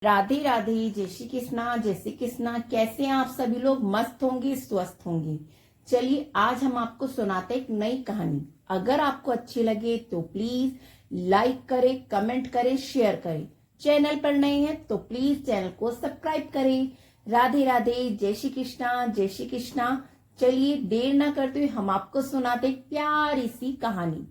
राधे राधे, जय श्री कृष्णा, जय श्री कृष्णा। कैसे हैं आप सभी लोग? मस्त होंगे, स्वस्थ होंगे। चलिए आज हम आपको सुनाते एक नई कहानी। अगर आपको अच्छी लगे तो प्लीज लाइक करें, कमेंट करें, शेयर करें। चैनल पर नए हैं तो प्लीज चैनल को सब्सक्राइब करें। राधे राधे, जय श्री कृष्णा, जय श्री कृष्णा। चलिए देर ना करते हुए हम आपको सुनाते एक प्यारी सी कहानी।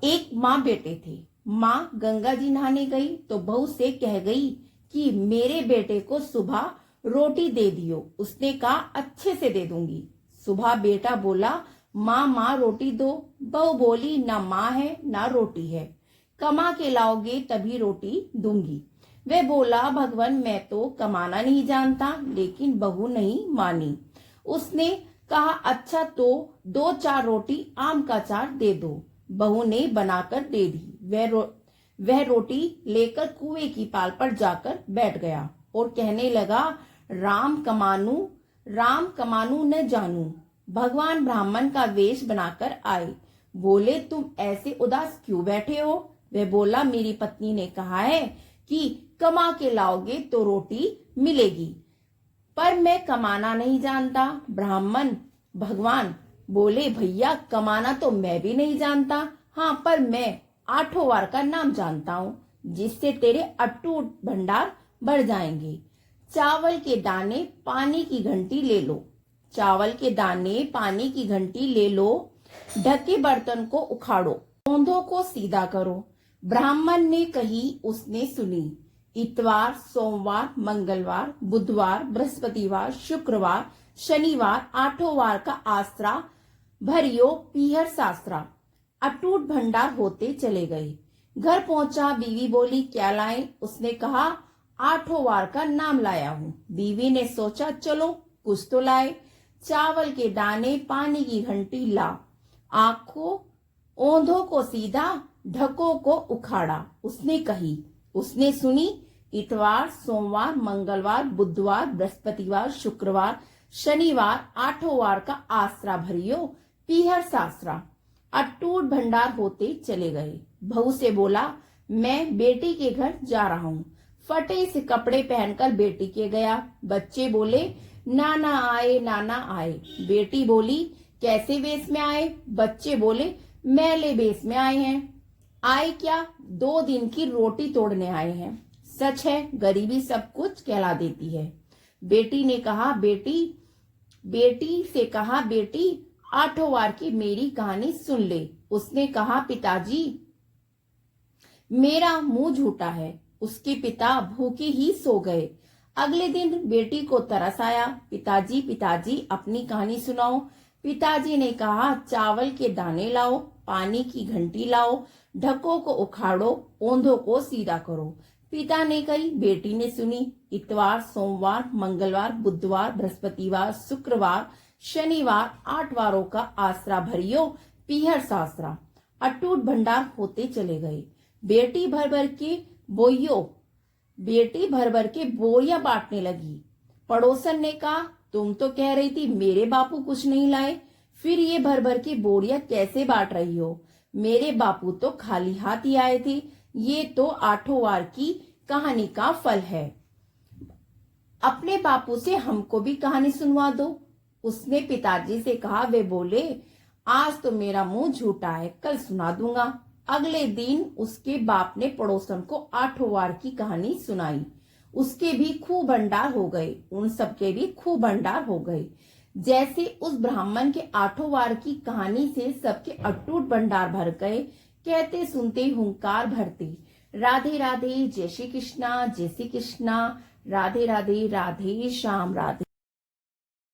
एक माँ बेटे थे। माँ गंगा जी नहाने गई तो बहू से कह गई कि मेरे बेटे को सुबह रोटी दे दियो। उसने कहा अच्छे से दे दूंगी। सुबह बेटा बोला माँ माँ रोटी दो। बहू बोली ना माँ है ना रोटी है, कमा के लाओगे तभी रोटी दूंगी। वह बोला भगवान मैं तो कमाना नहीं जानता, लेकिन बहू नहीं मानी। उसने कहा अच्छा तो 2-4 रोटी आम का अचार दे दो। बहू ने बनाकर दे दी। वह रोटी लेकर कुएं की पाल पर जाकर बैठ गया और कहने लगा राम कमानू न जानू। भगवान ब्राह्मण का वेश बनाकर आए। बोले तुम ऐसे उदास क्यों बैठे हो? वह बोला मेरी पत्नी ने कहा है कि कमा के लाओगे तो रोटी मिलेगी, पर मैं कमाना नहीं जानता। भगवान बोले भैया कमाना तो मैं भी नहीं जानता, हाँ पर मैं 8 वार का नाम जानता हूँ जिससे तेरे अटूट भंडार बढ़ जाएंगे। चावल के दाने पानी की घंटी ले लो। चावल के दाने पानी की घंटी ले लो। ढके बर्तन को उखाड़ो, ओंधों को सीधा करो। ब्राह्मण ने कही, उसने सुनी। इतवार, सोमवार, मंगलवार, बुधवार, बृहस्पतिवार, शुक्रवार, शनिवार 8 वार का आसरा भरियो पीहर सासरा। अटूट भंडार होते चले गए। घर पहुंचा, बीवी बोली क्या लाए? उसने कहा 8 वार का नाम लाया हूँ। बीवी ने सोचा चलो कुछ तो लाए। चावल के दाने पानी की घंटी ला। आंखों ओंधों को सीधा, ढकों को उखाड़ा। उसने कही, उसने सुनी। इतवार, सोमवार, मंगलवार, बुधवार, बृहस्पतिवार, शुक्रवार, शनिवार 8 वार का आसरा भरियो पीहर सासरा। अटूट भंडार होते चले गए। बहू से बोला मैं बेटी के घर जा रहा हूँ। फटे से कपड़े पहनकर बेटी के गया। बच्चे बोले नाना आए, नाना आए। बेटी बोली कैसे वेश में आए? बच्चे बोले मैले वेश में आए हैं। आए क्या? 2 दिन की रोटी तोड़ने आए हैं। सच है गरीबी सब कुछ कहला देती है। बेटी ने कहा बेटी से कहा बेटी 8 वार की मेरी कहानी सुन ले। उसने कहा पिताजी मेरा मुंह झूठा है। उसके पिता भूखे ही सो गए। अगले दिन बेटी को तरस आया। पिताजी अपनी कहानी सुनाओ। पिताजी ने कहा चावल के दाने लाओ, पानी की घंटी लाओ, ढकों को उखाड़ो, ओंधों को सीधा करो। पिता ने कही, बेटी ने सुनी। इतवार, सोमवार, मंगलवार, बुधवार, बृहस्पतिवार, शुक्रवार, शनिवार 8 वारों का आसरा भरियो पीहर सासरा। अटूट भंडार होते चले गए। बेटी भर भर के बोरियां बांटने लगी। पड़ोसन ने कहा तुम तो कह रही थी मेरे बापू कुछ नहीं लाए, फिर ये भर के बोरियां कैसे बांट रही हो? मेरे बापू तो खाली हाथ ही आए थे। ये तो 8 वार की कहानी का फल है। अपने बापू से हमको भी कहानी सुनवा दो। उसने पिताजी से कहा। वे बोले आज तो मेरा मुंह झूठा है, कल सुना दूंगा। अगले दिन उसके बाप ने पड़ोसन को 8 वार की कहानी सुनाई। उसके भी खूब भंडार हो गए। उन सबके भी खूब भंडार हो गए। जैसे उस ब्राह्मण के 8 वार की कहानी से सबके अटूट भंडार भर गए। कहते सुनते हुंकार भरते। राधे राधे, जय श्री कृष्णा, जय श्री कृष्णा। राधे राधे, राधे श्याम, राधे।